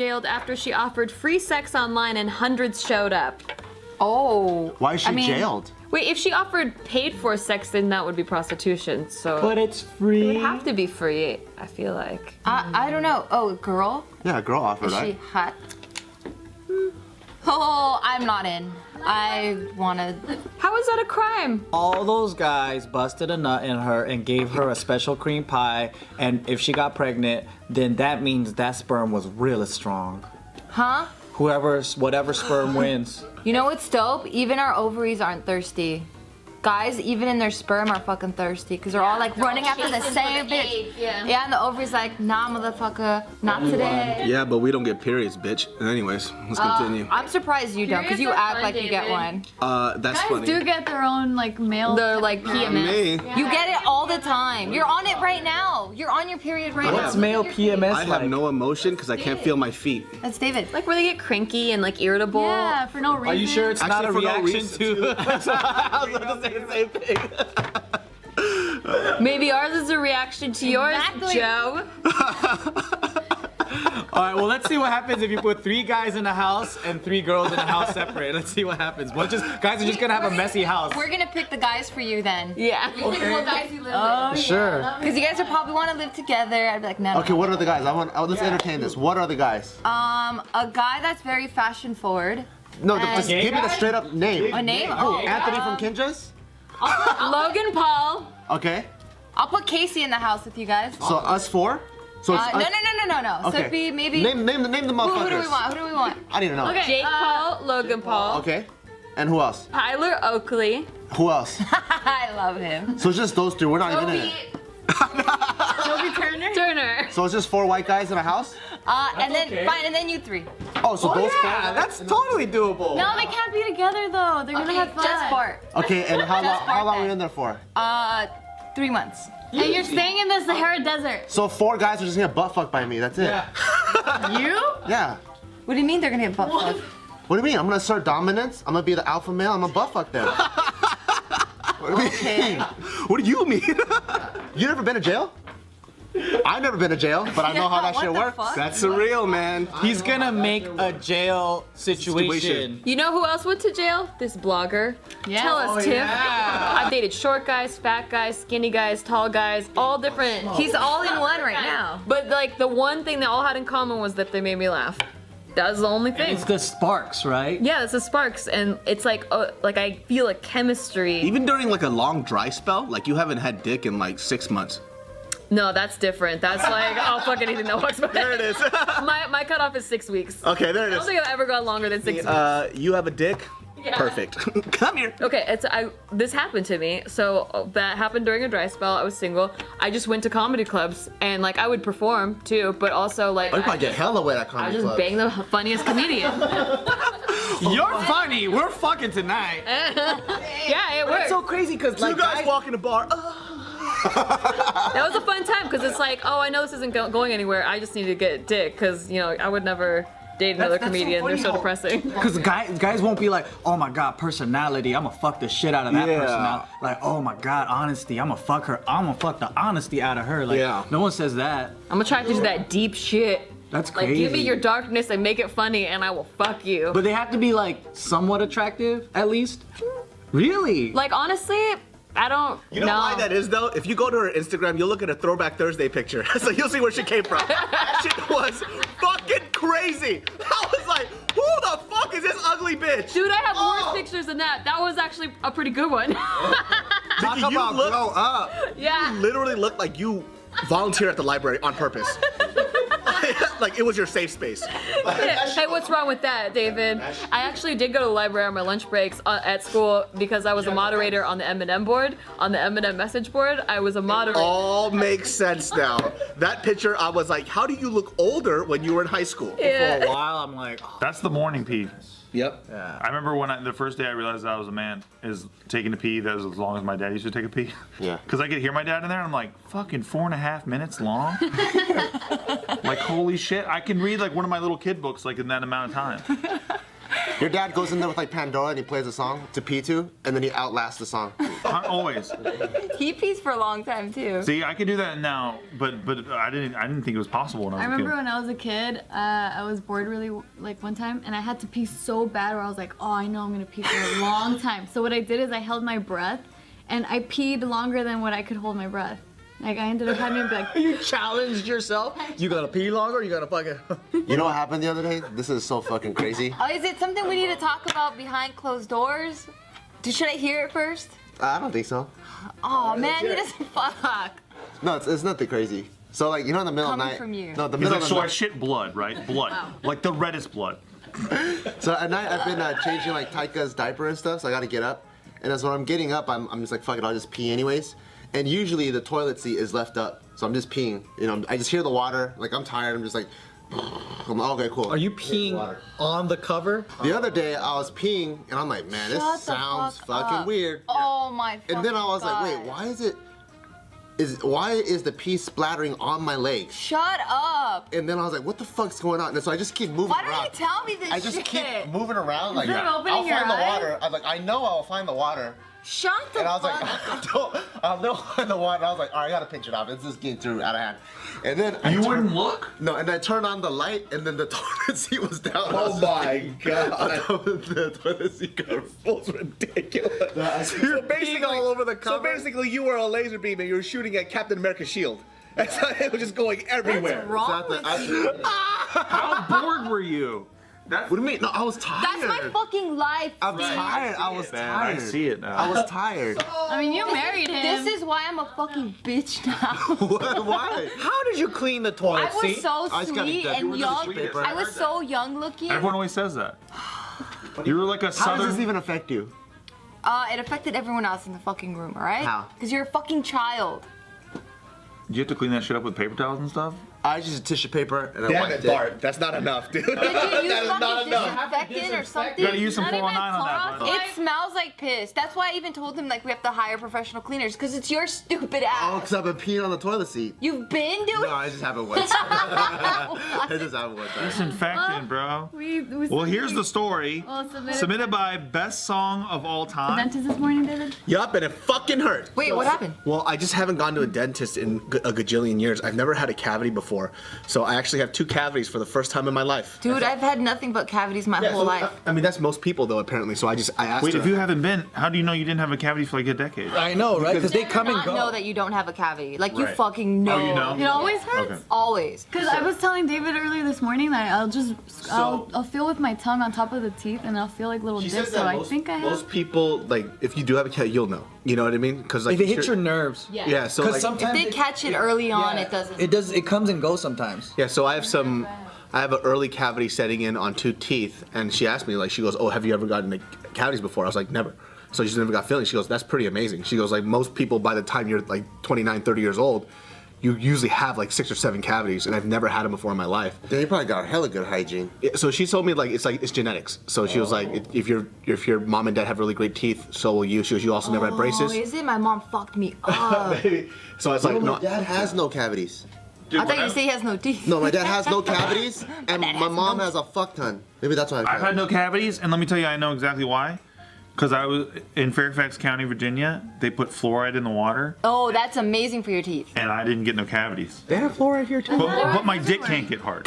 jailed after she offered free sex online and hundreds showed up. Oh. Why is she jailed? Wait, if she offered paid for sex, then that would be prostitution. So. But it's free. It would have to be free, I feel like. I don't know. Oh, girl? Yeah, a girl offered, Is she right? hot? Oh, I'm not in. I wanna. How is that a crime? All those guys busted a nut in her and gave her a special cream pie, and if she got pregnant, then that means that sperm was really strong. Huh? Whatever sperm wins. You know what's dope? Even our ovaries aren't thirsty. Guys, even in their sperm, are fucking thirsty because they're all like running after the same bitch. Yeah, and the ovaries like, nah, motherfucker, not today. Yeah, but we don't get periods, bitch. Anyways, let's continue. I'm surprised you don't, because you Periods are act fun, like you get David. one. That's Guys funny. do get their own like male. They're like PMS. Me. You get it all the time. You're on it right now. You're on your period right What's now. male PMS I like? have no emotion because I can't feel my feet. That's David. Like where they get cranky and like irritable. Yeah, for no reason. Are you sure it's not a Actually, for no reaction reason, to? I was about to say the same thing. Maybe ours is a reaction to yours, Exactly. Joe. All right, well, let's see what happens if you put 3 guys in a house and 3 girls in a house separate. Let's see what happens. Guys are just gonna have a messy house. We're gonna pick the guys for you then. Yeah. What guys you live Oh, with? Sure. Because you guys would probably want to live together. I'd be like, no. Okay, what are the guys? Let's entertain this. What are the guys? A guy that's very fashion forward. No, just Gay give me the guy? straight up name. A name? Oh, Anthony from Kinjas? Logan Paul. Okay. I'll put Casey in the house with you guys. So us 4? So it's No. us- So Okay. it'd be maybe. Name the motherfuckers. Who do we want? Who do we want? I need to know. Okay. Jake Paul, Logan Paul. Okay. And who else? Tyler Oakley. Who else? I love him. So it's just those 3. We're not even in it. Toby Turner. Turner. So it's just 4 white guys in a house? And then okay. fine, and then you 3. Oh, so those 4? Yeah, that's totally doable. No, they can't be together though. They're gonna have fun. Just Bart. Okay, and how long are we then. in there for? 3 months. And you're staying in the Sahara Desert. So 4 guys are just gonna get butt fucked by me. That's it. Yeah. You? Yeah. What do you mean they're gonna get butt fucked? What do you mean? I'm gonna assert dominance. I'm gonna be the alpha male. I'm gonna butt fuck them. What do you mean? What do you mean? You never been to jail? I've never been to jail, but I know how that What shit the works. fuck? That's surreal, man. He's gonna make a jail situation. You know who else went to jail? This blogger. Yeah. Tell us, Oh, Tiff. yeah. I've dated short guys, fat guys, skinny guys, tall guys, all different. He's all in one right now. But like the one thing they all had in common was that they made me laugh. That was the only thing. It's the sparks, right? Yeah, it's the sparks, and it's like I feel a chemistry. Even during like a long dry spell, like you haven't had dick in like 6 months. No, that's different. That's like I'll fuck anything that walks by. There it is. My cutoff is 6 weeks. Okay, there it I don't is. think I've ever gone longer than 6 weeks. You have a dick? Yeah. Perfect. Come here. Okay, this happened to me. So that happened during a dry spell. I was single. I just went to comedy clubs and like I would perform too, but also like You probably get hella wet at I comedy just clubs. bang the funniest comedian. You're funny. We're fucking tonight. Yeah, it worked. It's so crazy because Two like guys walk in the bar. That was a fun time because it's like, oh, I know this isn't going anywhere. I just need to get dick because you know I would never date another comedian. They're so depressing. Because guys won't be like, oh my god, personality, I'm gonna fuck the shit out of that Yeah. person. Like, oh my god, honesty, I'm gonna fuck her. I'm gonna fuck the honesty out of her. Like, Yeah. no one says that. I'm attracted to that deep shit. That's Like, crazy. give me your darkness and make it funny, and I will fuck you. But they have to be like somewhat attractive, at least. Really? Like honestly, I don't. You know why that is though? If you go to her Instagram, you'll look at a Throwback Thursday picture. So you'll see where she came from. That shit was fucking crazy. I was like, who the fuck is this ugly bitch? Dude, I have worse pictures than that. That was actually a pretty good one. Talk Nikki, about you look, grow up. Yeah. you literally look like you volunteer at the library on purpose. Like it was your safe space. Hey, what's wrong with that, David? I actually did go to the library on my lunch breaks at school because I was a moderator on the M&M board, on the M&M message board. I was a moderator. All makes sense now. That picture, I was like, how do you look older when you were in high school? For a while, I'm like, oh, That's the morning pee. Yep. I remember when the first day I realized I was a man is taking a pee that was as long as my dad used to take a pee. Yeah. Because I could hear my dad in there and I'm like, fucking 4.5 minutes long? Like, holy shit. I can read like one of my little kid books like in that amount of time. Your dad goes in there with like Pandora and he plays a song to pee to, and then he outlasts the song. Always. He pees for a long time too. See, I can do that now, but I didn't think it was possible when I was I a kid. remember when I was a kid, I was bored really like one time, and I had to pee so bad where I was like, oh, I know I'm gonna pee for a long time. So what I did is I held my breath, and I peed longer than what I could hold my breath. Like I ended up having to be like, You challenged yourself. You gotta pee longer. You gotta fucking. You know what happened the other day? This is so fucking crazy. Oh, is it something we need to talk about behind closed doors? Should I hear it first? I don't think so. Oh man, he doesn't fuck. No, it's nothing crazy. So like, you know, in the middle Coming of the night. from you. No, the He's middle like, of so the I night. shit blood, right? Blood. Like the reddest blood. So at night I've been changing like Taika's diaper and stuff, so I gotta get up. And as when I'm getting up, I'm just like, fuck it, I'll just pee anyways. And usually the toilet seat is left up, so I'm just peeing. You know, I just hear the water, like I'm tired, I'm just like, I'm like, okay, cool. Are you peeing on the cover? The other day I was peeing and I'm like, man, this Shut the sounds fuck fucking up. weird. Oh my fucking And then I was God. like, wait, why is the pee splattering on my legs? Shut up. And then I was like, what the fuck's going on? And so I just keep moving Why around. don't you tell me this I just shit? keep moving around like it that. opening I'll your find the eye? water. I was like, I know I'll find the water. Shut the And I was fuck like, up. I'll find the water. And I was like, all right, I gotta pinch it off. It's just getting too out of hand. And then I You turned- wouldn't look? No, and I turned on the light, and then the toilet seat was down. Oh my god. The toilet seat got That's ridiculous. You're basically all over the cover. So basically, you were a laser beam and you were shooting at Captain America's shield. It was just going everywhere. What's wrong with you? How bored were you? What do you mean? No, I was tired. That's my fucking life. I'm Steve. tired. I was Man, tired. I see it now. I was tired. I mean, you married him. This is why I'm a fucking bitch now. Why? How did you clean the toilet I was seat? so I just gotta sweet get- and we're young. gonna sleep. I was so young looking. Everyone always says that. You were like a How does southern. this even affect you? It affected everyone else in the fucking room, alright? How? Because you're a fucking child. Do you have to clean that shit up with paper towels and stuff? I just used tissue paper and I Damn wiped it, Bart. That's not enough, dude. Did you use That is not fucking enough. disinfectant or something? You gotta use some Not even 409 on that. cloth. bud. It smells like piss. That's why I even told him like we have to hire professional cleaners because it's your stupid Oh, ass. because I've been peeing on the toilet seat. You've been doing. No, I just haven't one time. I just haven't one time. Disinfectant, bro. We Well, here's the story. Well, Submitted by Best Song of All Time. dentist this morning, David. Yup, and it fucking hurt. Wait, what happened? Well, I just haven't gone to a dentist in a gajillion years. I've never had a cavity before. So I actually have 2 cavities for the first time in my life. Dude, I've had nothing but cavities my whole life. I mean, that's most people though, apparently. So I asked Wait, her. if you haven't been, how do you know you didn't have a cavity for like a decade? I know, right? Because they come and Not go. know that you don't have a cavity. Like you Right. fucking know. Oh, you know? It always hurts. Okay. Always. Because I was telling David earlier this morning that I'll feel with my tongue on top of the teeth and I'll feel like little dips. So I think I have. most people, like, if you do have a cavity, you'll know. You know what I mean? Because like, If it hits your nerves. yeah. So Because like, sometimes If they catch it early on, yeah, it doesn't. It does. It comes and goes sometimes. yeah. So I have an early cavity setting in on 2 teeth, and she asked me like, she goes, "Oh, have you ever gotten like, cavities before?" I was like, "Never." So she's never got fillings. She goes, "That's pretty amazing." She goes, like, most people by the time you're like 29, 30 years old, you usually have like 6 or 7 cavities, and I've never had them before in my life. Then you probably got hella good hygiene. So she told me like it's genetics. So she was like, if your mom and dad have really great teeth, so will you. She goes, you also never had braces. Oh, is it? My mom fucked me up. So it's like, My no. dad has no cavities. I thought you say he has no teeth. No, my dad has no cavities, and dad my has mom no- has a fuck ton. Maybe that's why I've had no cavities, and let me tell you, I know exactly why. Because I was in Fairfax County, Virginia. They put fluoride in the water, Oh, that's amazing for your teeth. and I didn't get no cavities. They have fluoride here too. But my dick can't get hard.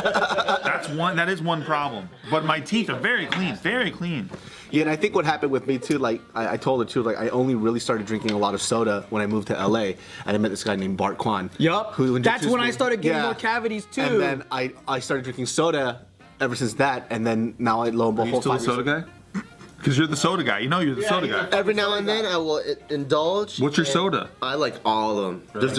That is one problem. But my teeth are very clean, very clean. Yeah, and I think what happened with me too, like I told her too, like I only really started drinking a lot of soda when I moved to LA, and I met this guy named Bart Kwan. Yup. who That's introduced when I me- started getting Yeah. more cavities too. And then I started drinking soda ever since that, and then now I lo and Are you behold. still the 5 years soda guy? Because you're the soda guy. You know you're the soda guy. Every now and then I will indulge. What's your and soda? I like all of them. There's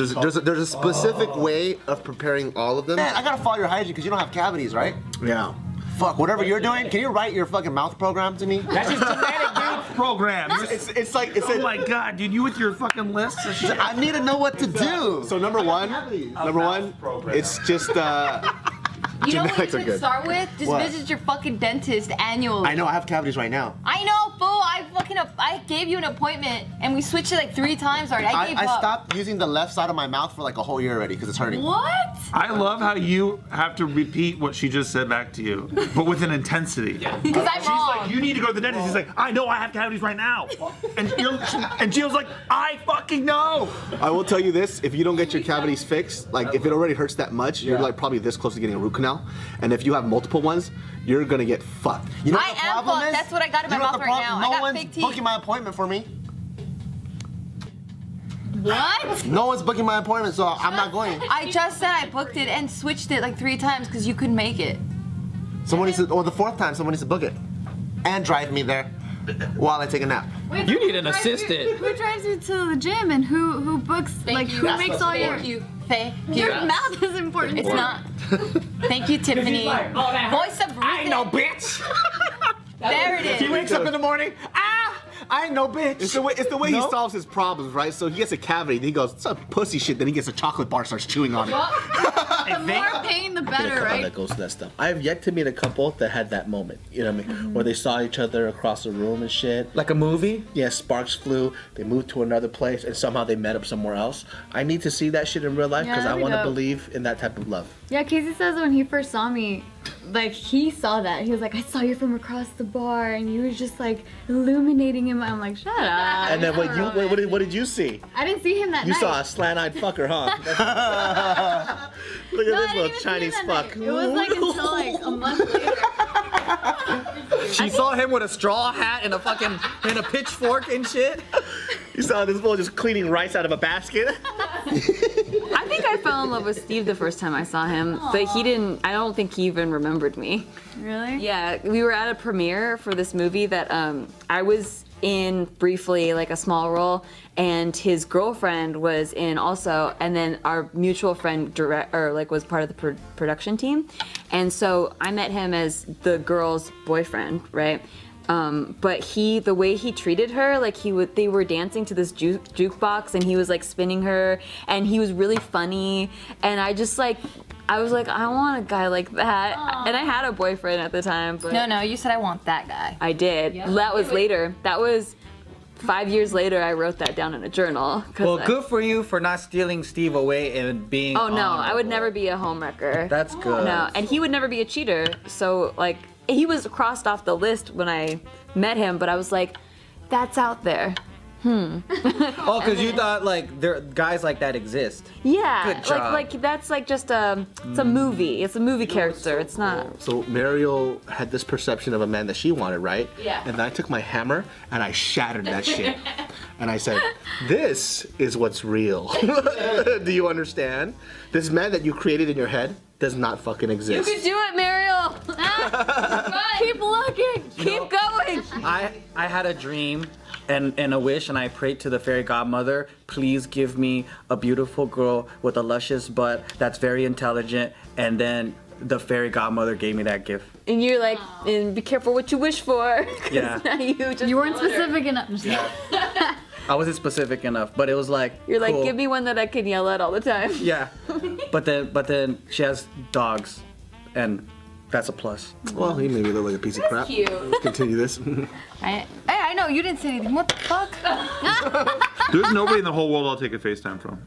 a specific way of preparing all of them. Man, I gotta follow your hygiene because you don't have cavities, right? Yeah. Fuck, whatever you're doing, can you write your fucking mouth program to me? That's just genetic, dude. Program. It's like Oh my god, dude, you with your fucking lists of shit. I need to know what to do. So number one, it's just You know what Genetics you are should good. start with? Just What? visit your fucking dentist annually. I know I have cavities right now. I know, fool. I fucking I gave you an appointment and we switched it like 3 times already. I gave I up. stopped using the left side of my mouth for like a whole year already because it's hurting. What? I love how you have to repeat what she just said back to you, but with an intensity. Because I'm She's wrong. like, you need to go to the dentist. He's like, I know I have cavities right now. And Gio's like, I fucking know. I will tell you this: if you don't get your cavities fixed, like if it already hurts that much, you're like probably this close to getting a root canal. And if you have multiple ones, you're gonna get fucked. You know I what the am problem fucked. is? That's what I got in my You know mouth what the right now. problem- I No got one's fake teeth. booking my appointment for me. What? No one's booking my appointment, so I'm not going. I just said I booked it and switched it like 3 times because you couldn't make it. Someone needs to, or the 4th time, someone needs to book it. And drive me there while I take a nap. Wait, You who need an drives assistant. Who drives you to the gym and who books? Who makes all your? Thank you. Your mouth is important. It's not. Thank you, Tiffany. Voice of reason. I ain't no bitch. There it He is. wakes up in the morning. I ain't no bitch. It's the way he solves his problems, right? So he gets a cavity, then he goes, some pussy shit, then he gets a chocolate bar, starts chewing on it. The more pain, the better, right? That goes to that stuff. I have yet to meet a couple that had that moment. You know what I mean? Where they saw each other across the room and shit. Like a movie? Yeah, sparks flew. They moved to another place, and somehow they met up somewhere else. I need to see that shit in real life Yeah, because I that'd be want to dope. believe in that type of love. Yeah, Casey says when he first saw me, like he saw that. He was like, I saw you from across the bar, and you was just like illuminating him. I'm like, shut up. And then what did you see? I didn't see him that You night. saw a slant-eyed fucker, huh? Look at No, I this didn't little even see him Chinese that fuck. night. It was like until like a month later. She saw him with a straw hat and a pitchfork and shit. You saw this boy just cleaning rice out of a basket. I think I fell in love with Steve the first time I saw him, but he didn't. I don't think he even remembered me. Really? Yeah, we were at a premiere for this movie that I was in briefly, like a small role, and his girlfriend was in also, and then our mutual friend was part of the production team, and so I met him as the girl's boyfriend, right? But the way he treated her, like they were dancing to this jukebox, and he was like spinning her, and he was really funny, and I was like, I want a guy like that. Aww. And I had a boyfriend at the time, but No, you said I want that guy. I did. Yeah. That was later. That was 5 years later. I wrote that down in a journal. Well, good for you for not stealing Steve away and being. Oh no, honorable. I would never be a homewrecker. That's good. No, and he would never be a cheater. So like, he was crossed off the list when I met him, but I was like, that's out there. Oh, because you thought like there guys like that exist. Yeah, Good job. like that's like just it's a movie. It's a movie character. It's not. So Mariel had this perception of a man that she wanted, right? Yeah. And then I took my hammer and I shattered that shit. And I said, this is what's real. Do you understand? This man that you created in your head does not fucking You exist. could do it, Mariel. Keep looking. Keep going. I had a dream and a wish, and I prayed to the fairy godmother, please give me a beautiful girl with a luscious butt that's very intelligent, and then the fairy godmother gave me that gift. And you're like, and be careful what you wish for. 'Cause Yeah. now You weren't specific enough. I wasn't specific enough, but it was like You're like, cool. give me one that I can yell at all the time. Yeah, but then she has dogs, and that's a plus. Well, he made me look like a piece of crap. Cute. Let's continue this. I know you didn't say anything. What the fuck? There's nobody in the whole world I'll take a FaceTime from.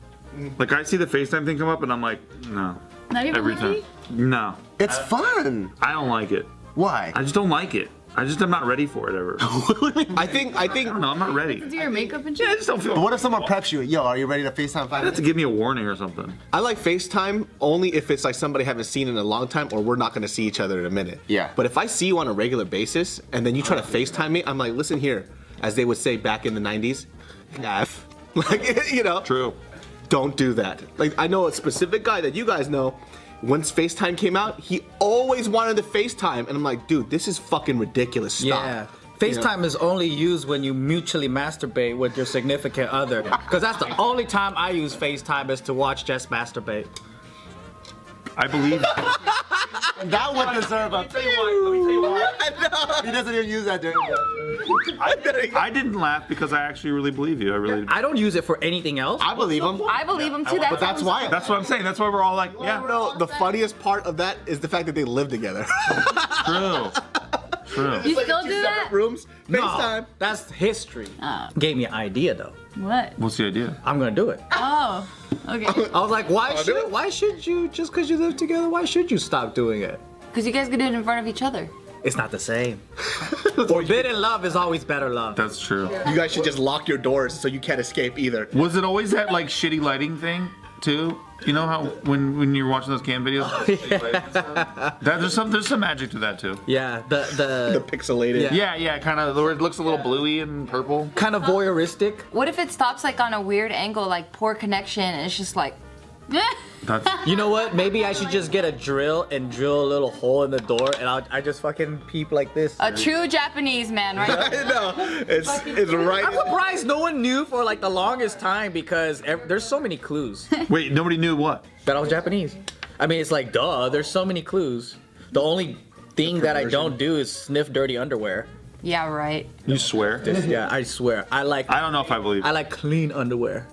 Like, I see the FaceTime thing come up, and I'm like, no. Not even Every Nikki? time. No. It's fun. I don't like it. Why? I just don't like it. I'm not ready for it ever. I think I don't know, I'm not ready. Do your makeup and Yeah, I shit? just don't feel. But what if someone preps you? Yo, are you ready to FaceTime 5 You have minutes? to give me a warning or something. I like FaceTime only if it's like somebody I haven't seen in a long time or we're not gonna see each other in a minute. Yeah. But if I see you on a regular basis and then you try to FaceTime me, I'm like, listen here, as they would say back in the 90s, F. Like, you know. True. Don't do that. Like, I know a specific guy that you guys know. Once FaceTime came out, he always wanted to FaceTime, and I'm like, dude, this is fucking ridiculous. Stop. Yeah. FaceTime is only used when you mutually masturbate with your significant other. Because that's the only time I use FaceTime is to watch Jess masturbate. I believe. That would deserve a. Let me tell you why. He doesn't even use that during. I didn't laugh because I actually really believe you. I really. I don't use it for anything else. I believe him. I believe him too. But that's why. That's what I'm saying. That's why we're all like, yeah, No, the funniest part of that is the fact that they live together. true. True. You still do that? Rooms. No, FaceTime. that's history. Oh. Gave me an idea though. What? What's the idea? I'm gonna do it. Oh. Okay. I was like, why should you, just because you live together, why should you stop doing it? Because you guys can do it in front of each other. It's not the same. Forbidden love is always better love. That's true. You guys should just lock your doors so you can't escape either. Was it always that like shitty lighting thing too? You know how when you're watching those cam videos, there's some magic to that too. Yeah, The the pixelated. Yeah, kind of. Where it looks a little bluey and purple. kind of voyeuristic. What if it stops like on a weird angle, like poor connection, and it's just like, That's You know what? Maybe I should just get a drill and drill a little hole in the door, and I just fucking peep like this. a true Japanese man, right? I know. It's right. I'm surprised no one knew for like the longest time because there's so many clues wait. Nobody knew what. that I was Japanese. I mean, it's like duh. There's so many clues. The only thing that I don't do is sniff dirty underwear. Yeah, right. You swear? Yeah, I swear. I I don't know if I believe. like clean underwear.